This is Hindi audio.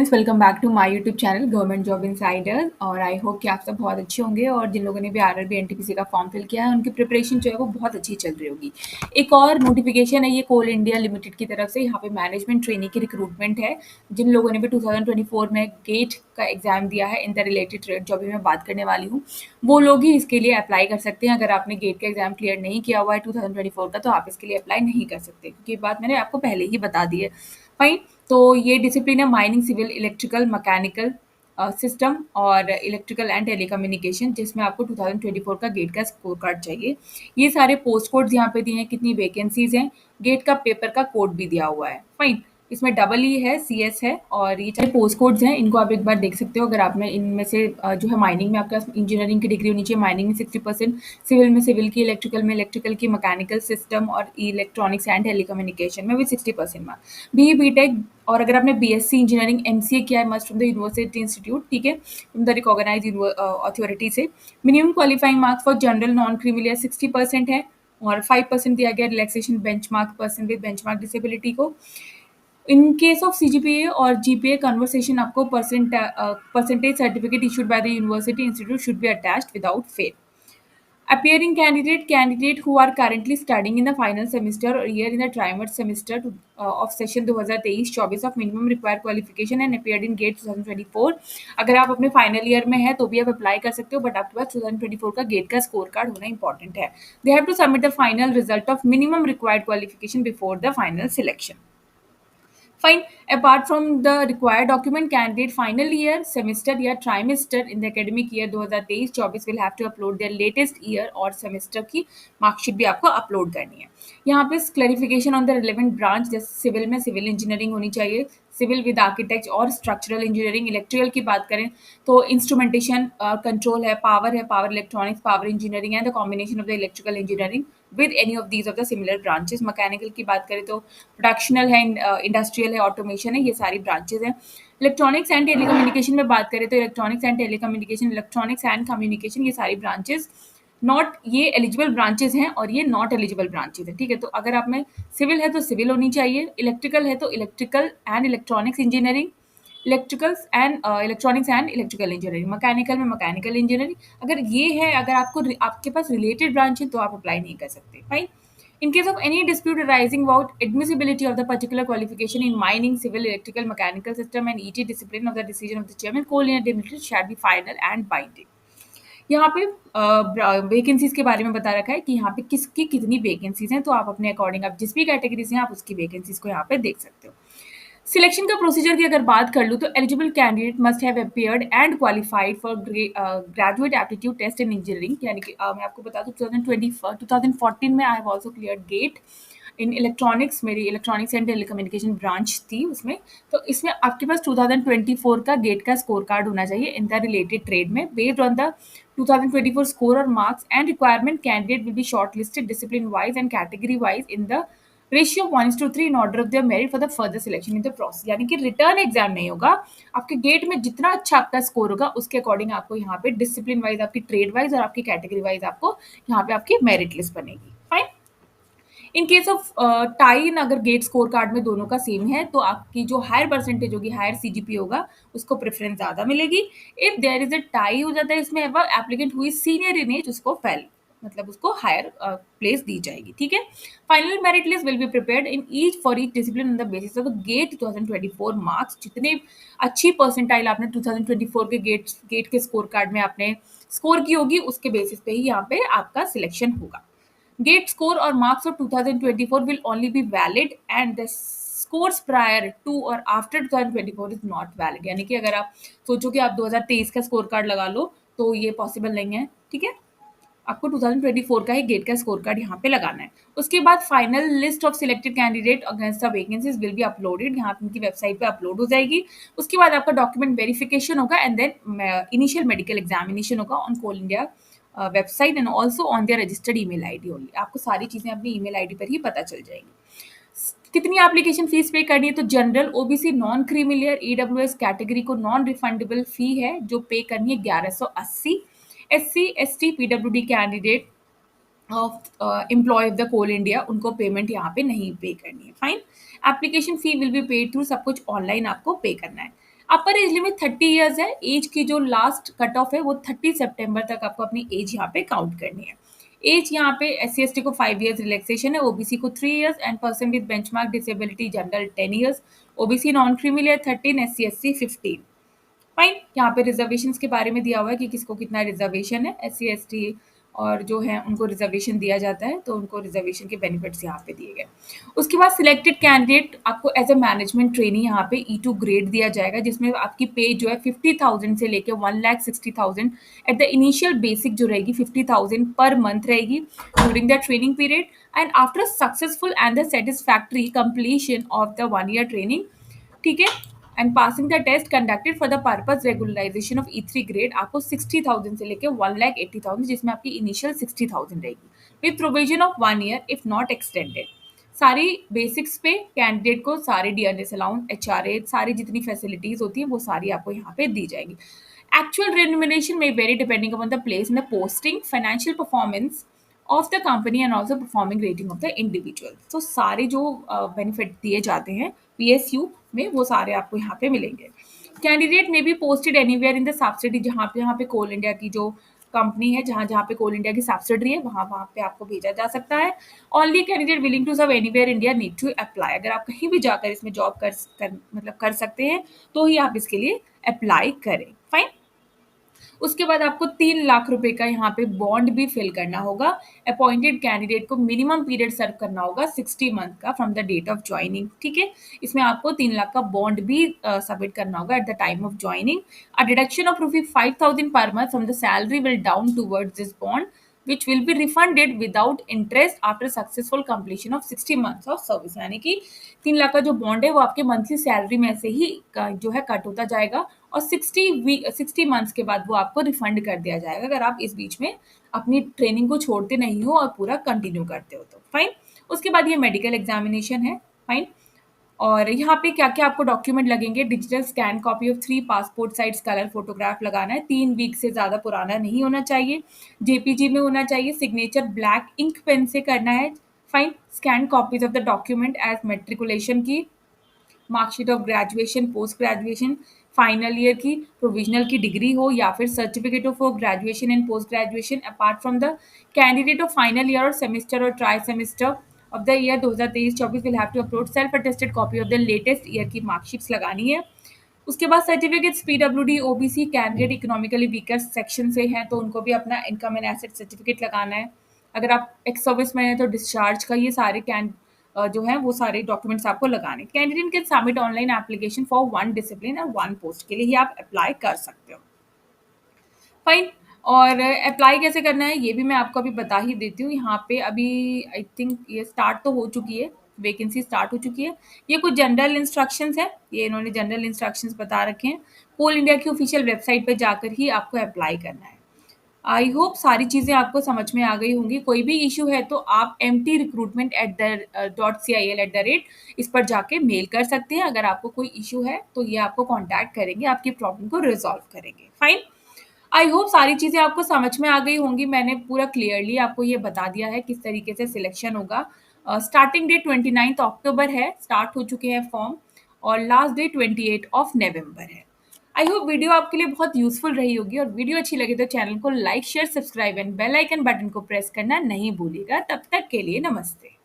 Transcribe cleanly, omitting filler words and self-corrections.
Friends, welcome back to my YouTube channel government job insider. और आई होप कि आप सब बहुत अच्छे होंगे और जिन लोगों ने भी आरआरबी एनटीपीसी का फॉर्म फिल किया है उनकी प्रिपरेशन जो है वो बहुत अच्छी चल रही होगी। एक और नोटिफिकेशन है ये कोल इंडिया लिमिटेड की तरफ से। यहाँ पे मैनेजमेंट ट्रेनिंग की रिक्रूटमेंट है। जिन लोगों ने भी 2024 में गेट का एग्जाम दिया है, इन द रिलेटेड ट्रेड जो भी मैं बात करने वाली हूँ, वो लोग ही इसके लिए अप्लाई कर सकते हैं। अगर आपने गेट का एग्जाम क्लियर नहीं किया हुआ है 2024 का, तो आप इसके लिए अप्लाई नहीं कर सकते, क्योंकि ये बात मैंने आपको पहले ही बता दी है। फाइन। तो ये डिसिप्लिन है mining, civil, electrical, mechanical system और इलेक्ट्रिकल एंड टेलीकम्युनिकेशन, जिसमें आपको 2024 का गेट का स्कोर कार्ड चाहिए। ये सारे पोस्ट कोड्स यहाँ पे दिए हैं, कितनी वैकेंसीज हैं, गेट का पेपर का कोड भी दिया हुआ है। फाइन। इसमें डबल ई है, सी एस है और ये चाहे पोस्ट कोड्स हैं, इनको आप एक बार देख सकते हो। अगर आपने इनमें से जो है माइनिंग में आपका इंजीनियरिंग की डिग्री होनी चाहिए, माइनिंग में 60%, सिविल में सिविल की, इलेक्ट्रिकल में इलेक्ट्रिकल की, मैकेनिकल सिस्टम और इलेक्ट्रॉनिक्स एंड टेलीकम्युनिकेशन में भी 60% मार्क। बी बीटेक और अगर आपने बीएससी इंजीनियरिंग एमसीए किया है, must from the university institute, ठीक है, फ्रॉम द रिकॉग्नाइज अथॉरिटी से। Minimum qualifying marks for general non creamy layer 60% है और 5% दिया गया relaxation benchmark person with benchmark disability को। इन केस ऑफ सीजीपीए और जीपीए कन्वर्सेशन, आपको percentage certificate issued by the university institute should be attached without fail. Appearing candidate who are currently studying in the final semester or year in the trimester semester of session 2023-24 of minimum required qualification and appeared in GATE 2024। अगर आप अपने फाइनल ईयर में है तो भी आप अप्लाई कर सकते हो, बट आपके पास 2024 का गेट का स्कोर कार्ड होना इंपॉर्टेंट है। They have to submit the final result of minimum required qualification before the final selection. Fine. Apart from the required document, candidate final year, semester या trimester in the academic year 2023-24 will have to upload their latest year और semester की marksheet भी आपको upload करनी है। यहाँ पे clarification on the relevant branch, जैसे सिविल में सिविल इंजीनियरिंग होनी चाहिए, सिविल विद आर्किटेक्ट और स्ट्रक्चरल इंजीनियरिंग। इलेक्ट्रिकल की बात करें तो इंस्ट्रूमेंटेशन कंट्रोल है, power electronics, power engineering and the combination of the electrical engineering with any of these of the similar branches. Mechanical की बात करें तो प्रोडक्शनल है, इंडस्ट्रियल है, ऑटोमेशन है, ये सारी ब्रांचेस हैं। इलेक्ट्रॉनिक्स एंड टेलीकम्युनिकेशन में बात करें तो electronics and telecommunication, electronics and communication, ये सारी ब्रांचेस नॉट, ये एलिजिबल ब्रांचेस हैं और ये नॉट एलिजिबल ब्रांचेस हैं, ठीक है। तो अगर आप में सिविल है तो सिविल होनी चाहिए, इलेक्ट्रिकल है तो electrical and electronics engineering, electricals and electronics and electrical engineering, mechanical में मैकेनिकल इंजीनियरिंग। अगर ये है, अगर आपके पास रिलेटेड ब्रांच है तो आप अप्लाई नहीं कर सकते। Fine. In case of any dispute arising about admissibility of the particular qualification in mining, civil, electrical, mechanical system and ET discipline of the decision of the chairman, Coal India Limited shall be final and binding। यहाँ पे वैकेंसीज के बारे में बता रखा है कि यहाँ पे किसकी कितनी वैकेंसीज हैं, तो आप अपने अकॉर्डिंग, आप जिस भी कैटेगरी से हैं आप उसकी वैकेंसीज को यहाँ पे देख सकते हो। सिलेक्शन का प्रोसीजर की अगर बात कर लूँ तो eligible candidate must have appeared and qualified for graduate aptitude test in engineering. यानी कि मैं आपको बता दूँ 2014 में I have also clear GATE in electronics, मेरी इलेक्ट्रॉनिक्स एंड टेलीकम्युनिकेशन ब्रांच थी उसमें। तो इसमें आपके पास 2024 का गेट का स्कोर कार्ड होना चाहिए इन द रिलेटेड ट्रेड में। Based on the 2024 score or marks and requirement, candidate will be shortlisted discipline wise and category wise in the ratio 1:3 in order of their merit for the further selection in the process. यानी कि रिटर्न एग्जाम नहीं होगा, आपके गेट में जितना अच्छा आपका स्कोर होगा उसके अकॉर्डिंग आपको यहाँ पे डिसिप्लिन वाइज, आपकी ट्रेड वाइज और आपकी कैटेगरी वाइज आपको यहाँ पे आपकी मेरिट लिस्ट बनेगी। Fine. In case of tie, अगर गेट स्कोर कार्ड में दोनों का सेम है तो आपकी जो हायर परसेंटेज होगी, हायर सीजीपी होगा, उसको प्रेफरेंस ज्यादा मिलेगी। If there is a tie हो जाता है इसमें, एप्लीकेंट हुई सीनियर इन एज, उसको फेल, मतलब उसको हायर प्लेस दी जाएगी, ठीक है। Final merit list will be prepared in each for each discipline on the basis of GATE 2024 marks. जितने अच्छी परसेंटाइल आपने 2024 के गेट के स्कोर कार्ड में आपने स्कोर की होगी, उसके बेसिस पे ही यहाँ पे आपका सिलेक्शन होगा। Gate score or marks of 2024 will only be valid and the scores prior to or after 2024 is not valid। यानी कि अगर आप सोचो कि आप 2023 का स्कोर कार्ड लगा लो तो ये पॉसिबल नहीं है, ठीक है। आपको 2024 का ही गेट का स्कोर कार्ड यहाँ पे लगाना है। उसके बाद final list of selected candidate against the vacancies will be uploaded, यहाँ पे उनकी वेबसाइट पे अपलोड हो जाएगी। उसके बाद आपका डॉक्यूमेंट वेरिफिकेशन होगा and then initial medical examination होगा on Coal India website and also on their registered email ID only. आपको सारी चीजें अपनी ईमेल आईडी पर ही पता चल जाएंगी। कितनी एप्लीकेशन फीस पे करनी है, तो general, OBC, non creamy layer, EWS category को नॉन रिफंडेबल फी है जो पे करनी है 1180। SC ST PWD candidate of employ of the Coal India, उनको पेमेंट यहाँ पे नहीं पे करनी है। Fine. Application fee will be paid through, सब कुछ ऑनलाइन आपको पे करना है। अपर एज लिमिट 30 ईयर्स है। एज की जो लास्ट कट ऑफ है वो 30 सितंबर तक आपको अपनी एज यहाँ पे काउंट करनी है। एज यहाँ पे SC/ST को 5 इयर्स रिलैक्सेशन है, OBC को 3 years and person with benchmark disability general 10 years, OBC non creamy layer 13, SC/ST 15। Fine. यहाँ पे रिजर्वेशन के बारे में दिया हुआ है कि किसको कितना रिजर्वेशन है। SC/ST और जो है उनको रिजर्वेशन दिया जाता है, तो उनको रिजर्वेशन के बेनिफिट्स यहाँ पे दिए गए। उसके बाद सिलेक्टेड कैंडिडेट आपको एज ए मैनेजमेंट ट्रेनी यहाँ पे E2 ग्रेड दिया जाएगा, जिसमें आपकी पे जो है 50,000 से लेकर 1,60,000 एट द इनिशियल बेसिक जो रहेगी 50,000 पर मंथ रहेगी during the training period and after successful and the satisfactory completion of the 1 year training. ठीक है। And passing the test conducted for the purpose regularisation of E3 grade आपको 60,000 से लेकर 1,80,000, जिसमें आपकी इनिशियल 60,000 रहेगी with provision of 1 year if not extended. सारी बेसिक्स पे कैंडिडेट को सारे DNS अलाउंस, HRA, सारी जितनी फैसिलिटीज होती है वो सारी आपको यहाँ पे दी जाएगी। एक्चुअल रेम्यूनरेशन में very depending upon the place in the posting, financial performance of the company and also performing rating of the individual. तो सारे जो बेनिफिट दिए जाते हैं PSU में वो सारे आपको यहाँ पे मिलेंगे। कैंडिडेट में be posted anywhere in the subsidy, जहाँ पे कोल इंडिया की जो कंपनी है, जहाँ जहाँ पे कोल इंडिया की सब्सिडरी है वहाँ वहाँ पे आपको भेजा जा सकता है। Only candidate willing to serve anywhere India need to apply. अगर आप कहीं भी जाकर इसमें जॉब मतलब कर सकते हैं तो ही आप इसके लिए अप्लाई करें। फाइन। उसके बाद आपको 3 लाख रुपए का यहाँ पे बॉन्ड भी फिल करना होगा। अपॉइंटेड कैंडिडेट को मिनिमम पीरियड सर्व करना होगा 60 मंथ का from the date of joining. ठीक है। इसमें आपको 3 लाख का बॉन्ड भी सबमिट करना होगा at the time of joining. A deduction of ₹5,000 per month from the salary will down towards this bond which will be refunded without interest after successful completion of 60 months of service। यानी कि 3 लाख का जो बॉन्ड है वो आपके मंथली सैलरी में से ही जो है कट होता जाएगा और 60 मंथ्स के बाद वो आपको रिफंड कर दिया जाएगा अगर आप इस बीच में अपनी ट्रेनिंग को छोड़ते नहीं हो और पूरा कंटिन्यू करते हो तो। फाइन। उसके बाद ये मेडिकल एग्जामिनेशन है। फाइन। और यहाँ पे क्या क्या आपको डॉक्यूमेंट लगेंगे। Digital scan copy of 3 passport size colour photograph लगाना है, 3 वीक से ज़्यादा पुराना नहीं होना चाहिए, JPG में होना चाहिए, सिग्नेचर ब्लैक इंक पेन से करना है। Fine. Scan copies of the document as matriculation की, marksheet of graduation, post graduation, final year की, प्रोविजनल की डिग्री हो या फिर certificate of graduation and post graduation apart from the candidate of final year और सेमेस्टर और trimester of the year 2023-24 will have to upload self attested copy of the latest year की मार्कशीट्स लगानी है। उसके बाद certificates PWD OBC candidate economically weaker section से हैं तो उनको भी अपना इनकम एंड एसेट सर्टिफिकेट लगाना है। अगर आप एक्स सर्विस में हैं तो डिस्चार्ज का ये सारे जो है वो सारे डॉक्यूमेंट्स आपको लगाने। Candidate can submit online application for 1 discipline और 1 पोस्ट के लिए ही आप अप्लाई कर सकते हो। फाइन। और अप्लाई कैसे करना है ये भी मैं आपको अभी बता ही देती हूँ। यहाँ पे अभी आई थिंक ये स्टार्ट तो हो चुकी है, वैकेंसी स्टार्ट हो चुकी है। ये कुछ जनरल इंस्ट्रक्शंस है, ये इन्होंने जनरल इंस्ट्रक्शंस बता रखे हैं। कोल इंडिया की ऑफिशियल वेबसाइट पे जाकर ही आपको अप्लाई करना है। आई होप सारी चीज़ें आपको समझ में आ गई होंगी। कोई भी इशू है तो आप mtrecruitment@CIL@ इस पर जाके मेल कर सकते हैं। अगर आपको कोई इशू है तो ये आपको कॉन्टैक्ट करेंगे, आपकी प्रॉब्लम को रिजॉल्व करेंगे। फाइन। आई होप सारी चीज़ें आपको समझ में आ गई होंगी। मैंने पूरा क्लियरली आपको ये बता दिया है किस तरीके से सिलेक्शन होगा। स्टार्टिंग डेट 29 अक्टूबर है, स्टार्ट हो चुके हैं फॉर्म और लास्ट डेट 28 नवंबर है। आई होप वीडियो आपके लिए बहुत यूजफुल रही होगी और वीडियो अच्छी लगी तो चैनल को like share subscribe and bell icon button को प्रेस करना नहीं भूलिएगा। तब तक के लिए नमस्ते।